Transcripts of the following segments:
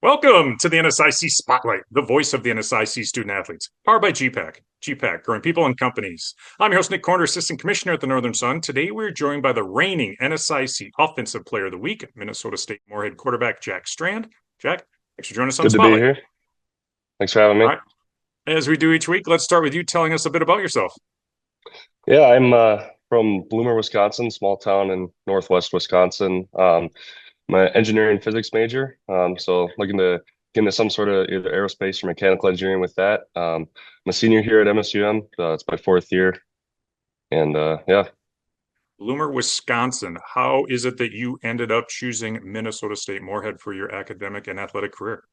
Welcome to the NSIC Spotlight, the voice of the NSIC student athletes, powered by gpac. gpac, growing people and companies. I'm your host, Nick Corner, Assistant Commissioner at the Northern Sun. Today, we're joined by the reigning NSIC Offensive Player of the Week, Minnesota State Moorhead quarterback Jack Strand. Jack, thanks for joining us on Good to be Spotlight. here. Thanks for having All me. right. As we do each week, let's start with you telling us a bit about yourself. Yeah, I'm from Bloomer, Wisconsin, small town in northwest Wisconsin. I'm an engineering physics major, so looking to get into some sort of either aerospace or mechanical engineering with that. I'm a senior here at MSUM. It's my fourth year, and yeah. Bloomer, Wisconsin. How is it that you ended up choosing Minnesota State Moorhead for your academic and athletic career?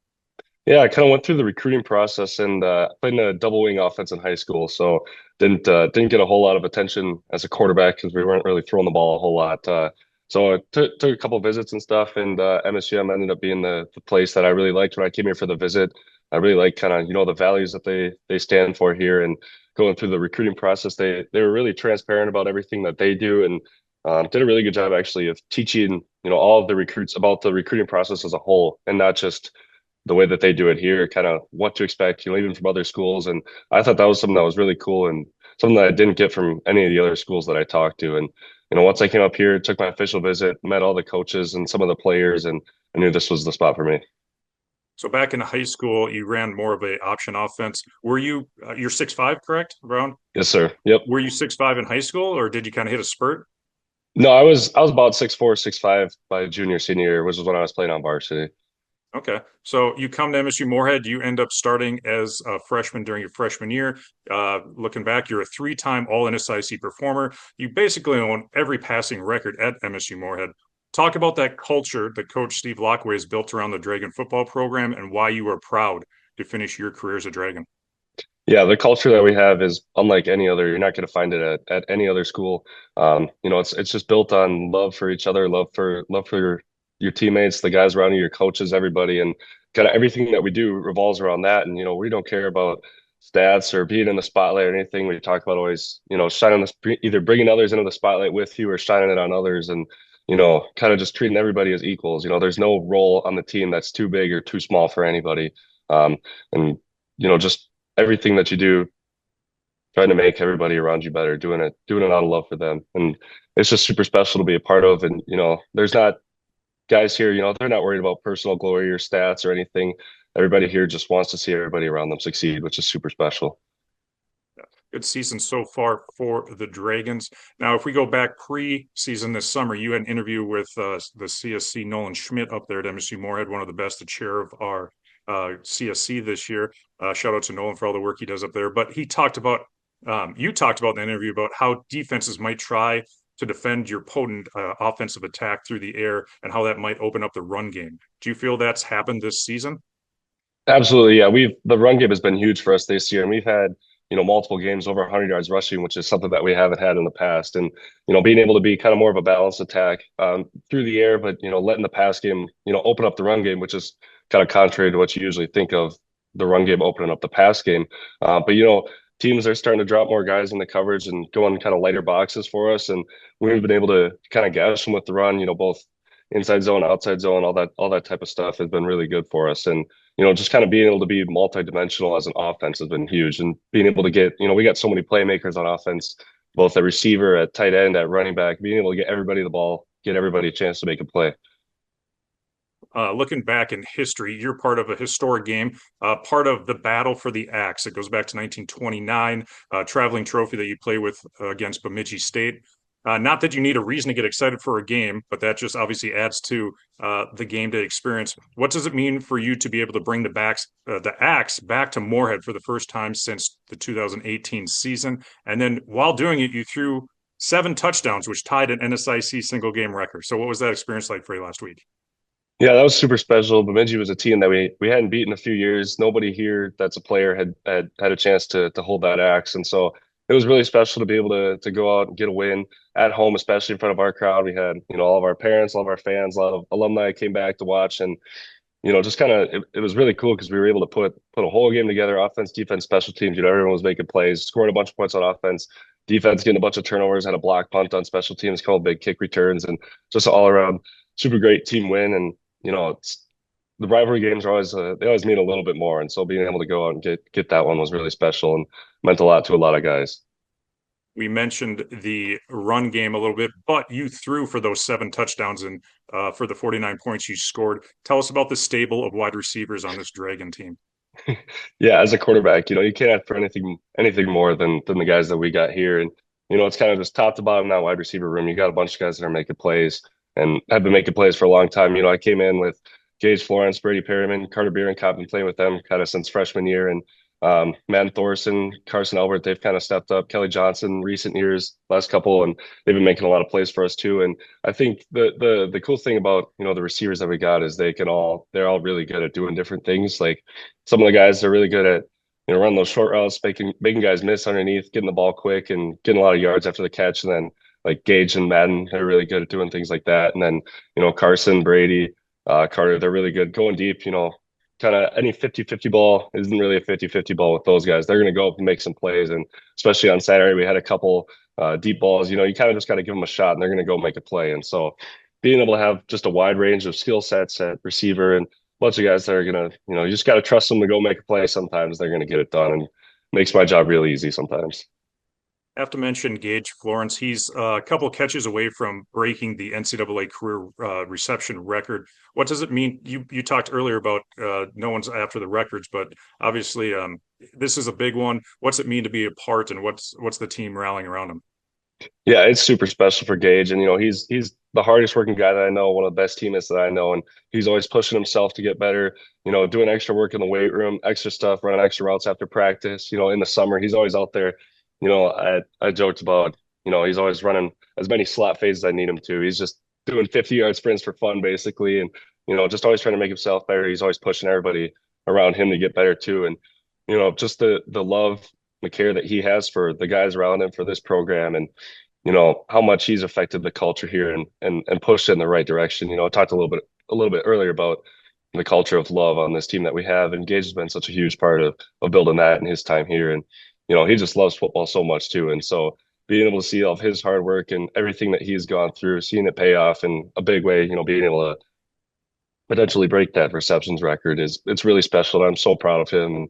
Yeah, I kind of went through the recruiting process and played in a double wing offense in high school, so didn't get a whole lot of attention as a quarterback because we weren't really throwing the ball a whole lot. So I took a couple visits and stuff, and MSUM ended up being the place that I really liked when I came here for the visit. I really like kind of the values that they stand for here, and going through the recruiting process, they were really transparent about everything that they do, and did a really good job actually of teaching all of the recruits about the recruiting process as a whole, and not just the way that they do it here, kind of what to expect, even from other schools. And I thought that was something that was really cool and something that I didn't get from any of the other schools that I talked to. And, once I came up here, took my official visit, met all the coaches and some of the players, and I knew this was the spot for me. So back in high school, you ran more of a option offense. Were you you're 6'5", correct, around? Yes, sir. Yep. Were you 6'5" in high school, or did you kind of hit a spurt? No, I was about 6'4", 6'5" by junior, senior year, which was when I was playing on varsity. Okay. So you come to MSU Moorhead, you end up starting as a freshman during your freshman year. Looking back, you're a three-time All-NSIC performer. You basically own every passing record at MSU Moorhead. Talk about that culture that Coach Steve Lockway has built around the Dragon football program and why you are proud to finish your career as a Dragon. Yeah, the culture that we have is unlike any other. You're not going to find it at any other school. It's just built on love for each other, love for your teammates, the guys around you, your coaches, everybody, and kind of everything that we do revolves around that. And we don't care about stats or being in the spotlight or anything. We talk about always, shining either bringing others into the spotlight with you or shining it on others, and kind of just treating everybody as equals. There's no role on the team that's too big or too small for anybody. And just everything that you do, trying to make everybody around you better, doing it out of love for them. And it's just super special to be a part of. And, there's not guys here, they're not worried about personal glory or stats or anything. Everybody here just wants to see everybody around them succeed, which is super special. Good season so far for the Dragons. Now, if we go back pre-season this summer, you had an interview with the CSC Nolan Schmidt up there at MSU Moorhead, one of the best, the chair of our CSC this year. Shout out to Nolan for all the work he does up there. But you talked about in the interview about how defenses might try to defend your potent offensive attack through the air and how that might open up the run game. Do you feel that's happened this season? Absolutely. Yeah. The run game has been huge for us this year, and we've had, multiple games over 100 yards rushing, which is something that we haven't had in the past. And, being able to be kind of more of a balanced attack through the air, but, letting the pass game, open up the run game, which is kind of contrary to what you usually think of the run game opening up the pass game. But, teams are starting to drop more guys in the coverage and go on kind of lighter boxes for us. And we've been able to kind of gash them with the run, both inside zone, outside zone, all that type of stuff has been really good for us. And just kind of being able to be multidimensional as an offense has been huge. And being able to get, we got so many playmakers on offense, both at receiver, at tight end, at running back, being able to get everybody the ball, get everybody a chance to make a play. Looking back in history, you're part of a historic game, part of the battle for the axe. It goes back to 1929, traveling trophy that you play with against Bemidji State. Not that you need a reason to get excited for a game, but that just obviously adds to the game day experience. What does it mean for you to be able to bring the axe back to Moorhead for the first time since the 2018 season? And then while doing it, you threw 7 touchdowns, which tied an NSIC single game record. So what was that experience like for you last week? Yeah, that was super special. Bemidji was a team that we hadn't beaten in a few years. Nobody here that's a player had a chance to hold that axe, and so it was really special to be able to go out and get a win at home, especially in front of our crowd. We had all of our parents, all of our fans, a lot of alumni came back to watch, and just kind of it was really cool because we were able to put a whole game together, offense, defense, special teams. Everyone was making plays, scoring a bunch of points on offense, defense getting a bunch of turnovers, had a block punt on special teams, called big kick returns, and just all around super great team win. And it's the rivalry games are always they always mean a little bit more, and so being able to go out and get that one was really special and meant a lot to a lot of guys. We mentioned the run game a little bit, but you threw for those 7 touchdowns and for the 49 points you scored. Tell us about the stable of wide receivers on this Dragon team. Yeah, as a quarterback, you can't ask for anything more than the guys that we got here. And it's kind of just top to bottom now wide receiver room. You got a bunch of guys that are making plays and have been making plays for a long time. I came in with Gage Florence, Brady Perriman, Carter Bierenkopf, been playing with them kind of since freshman year, and Matt Thorson, Carson Albert, they've kind of stepped up. Kelly Johnson, recent years, last couple, and they've been making a lot of plays for us too. And I think the cool thing about the receivers that we got is they're all really good at doing different things. Like some of the guys are really good at running those short routes, making guys miss underneath, getting the ball quick, and getting a lot of yards after the catch. And then like Gage and Madden, they're really good at doing things like that. And then Carson, Brady, Carter, they're really good going deep. Kind of any 50-50 ball isn't really a 50-50 ball with those guys. They're going to go up and make some plays. And especially on Saturday, we had a couple deep balls. You kind of just got to give them a shot and they're going to go make a play. And so being able to have just a wide range of skill sets at receiver and a bunch of guys that are going to, you just got to trust them to go make a play. Sometimes they're going to get it done and makes my job really easy sometimes. I have to mention Gage Florence. He's a couple catches away from breaking the NCAA career reception record. What does it mean? You talked earlier about no one's after the records, but obviously this is a big one. What's it mean to be a part, and what's the team rallying around him? Yeah, it's super special for Gage, and he's the hardest working guy that I know, one of the best teammates that I know, and he's always pushing himself to get better. Doing extra work in the weight room, extra stuff, running extra routes after practice. In the summer, he's always out there. I joked about he's always running as many slot phases as I need him to. He's just doing 50-yard sprints for fun, basically, and just always trying to make himself better. He's always pushing everybody around him to get better too, and just the love, the care that he has for the guys around him for this program, and how much he's affected the culture here and pushed it in the right direction. I talked a little bit earlier about the culture of love on this team that we have, and Gage has been such a huge part of building that in his time here. And he just loves football so much too. And so being able to see all of his hard work and everything that he's gone through, seeing it pay off in a big way, being able to potentially break that receptions record it's really special. And I'm so proud of him.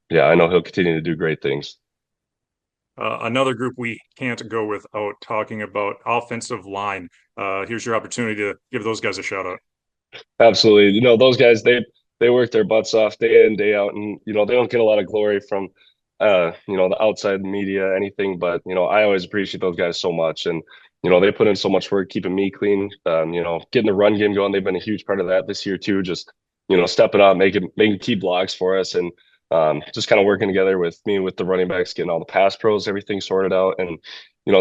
Yeah, I know he'll continue to do great things. Another group we can't go without talking about, offensive line. Here's your opportunity to give those guys a shout out. Absolutely. Those guys, they work their butts off day in, day out, and they don't get a lot of glory from the outside media, anything, but I always appreciate those guys so much. And they put in so much work keeping me clean, getting the run game going. They've been a huge part of that this year too, just stepping up, making key blocks for us, and just kind of working together with me with the running backs, getting all the pass pros, everything sorted out. And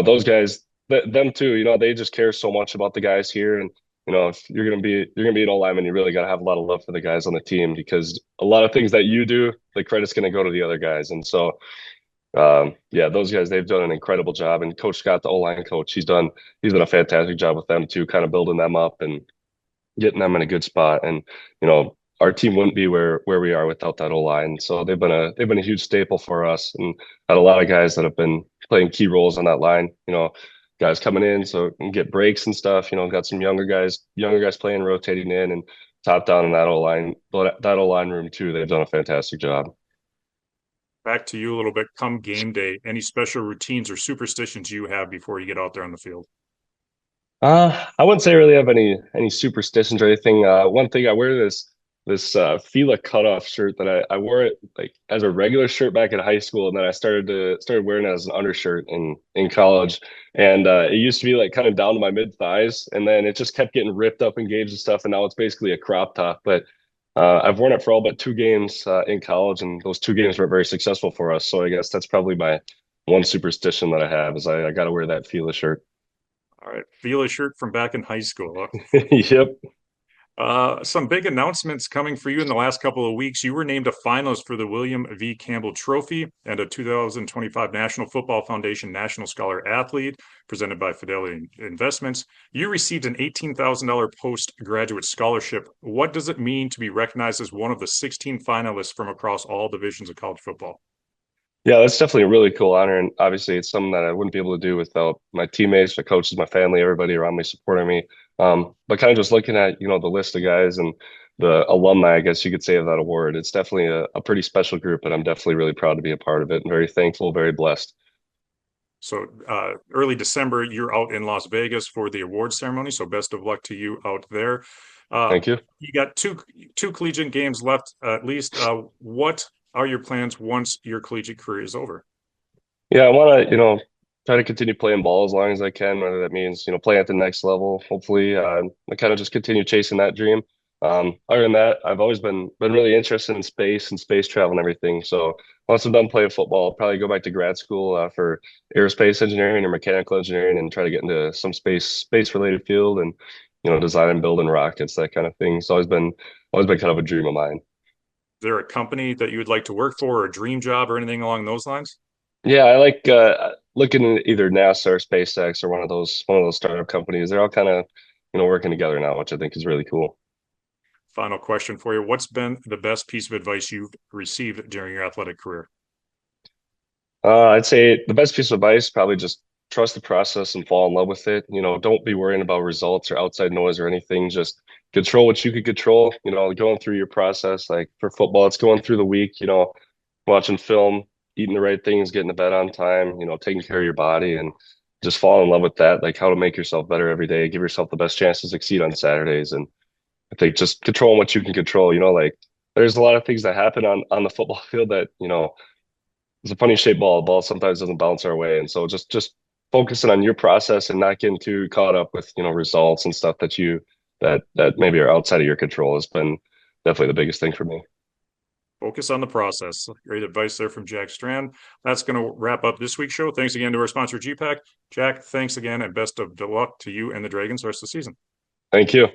those guys, them too, they just care so much about the guys here. And if you're gonna be an O-lineman, you really got to have a lot of love for the guys on the team, because a lot of things that you do, the credit's going to go to the other guys. And so, yeah, those guys, they've done an incredible job. And Coach Scott, the O-line coach, he's done a fantastic job with them too, kind of building them up and getting them in a good spot. And our team wouldn't be where we are without that O-line. So they've been a huge staple for us, and had a lot of guys that have been playing key roles on that line. Guys coming in so can get breaks and stuff. Got some younger guys playing, rotating in, and top down in that O-line room too. They've done a fantastic job. Back to you a little bit. Come game day, any special routines or superstitions you have before you get out there on the field? I wouldn't say I really have any superstitions or anything. One thing, I wear this Fila cutoff shirt that I wore it like as a regular shirt back in high school, and then I started wearing it as an undershirt in college. And it used to be like kind of down to my mid thighs, and then it just kept getting ripped up in games and stuff, and now it's basically a crop top. But I've worn it for all but 2 games in college, and those 2 games were very successful for us. So I guess that's probably my one superstition that I have, is I got to wear that Fila shirt. All right, feel a shirt from back in high school. Yep. Some big announcements coming for you in the last couple of weeks. You were named a finalist for the William V. Campbell Trophy and a 2025 National Football Foundation National Scholar Athlete presented by Fidelity Investments. You received an $18,000 postgraduate scholarship. What does it mean to be recognized as one of the 16 finalists from across all divisions of college football? Yeah, that's definitely a really cool honor. And obviously, it's something that I wouldn't be able to do without my teammates, my coaches, my family, everybody around me supporting me. But kind of just looking at, the list of guys and the alumni, I guess you could say, of that award. It's definitely a pretty special group, and I'm definitely really proud to be a part of it and very thankful, very blessed. So early December, you're out in Las Vegas for the awards ceremony. So best of luck to you out there. Uh, Thank you. you got two collegiate games left at least. What are your plans once your collegiate career is over? Yeah, I want to, try to continue playing ball as long as I can, whether that means, playing at the next level. Hopefully, I kind of just continue chasing that dream. Other than that, I've always been really interested in space and space travel and everything. So once I'm done playing football, I'll probably go back to grad school for aerospace engineering or mechanical engineering and try to get into some space related field and, design and building rockets, that kind of thing. It's always been kind of a dream of mine. Is there a company that you would like to work for, or a dream job, or anything along those lines? Yeah, I like looking at either NASA or SpaceX or one of those startup companies. They're all kind of, working together now, which I think is really cool. Final question for you. What's been the best piece of advice you've received during your athletic career? I'd say the best piece of advice, probably just trust the process and fall in love with it. Don't be worrying about results or outside noise or anything. Just control what you could control, going through your process. Like for football, it's going through the week, watching film, eating the right things, getting to bed on time, taking care of your body and just fall in love with that, like how to make yourself better every day, give yourself the best chance to succeed on Saturdays. And I think just controlling what you can control, like there's a lot of things that happen on the football field that, it's a funny shaped ball. The ball sometimes doesn't bounce our way. And so just focusing on your process and not getting too caught up with, results and stuff that maybe are outside of your control has been definitely the biggest thing for me. Focus on the process. Great advice there from Jack Strand. That's going to wrap up this week's show. Thanks again to our sponsor, gpac. Jack, thanks again, and best of luck to you and the Dragons the rest of the season. Thank you.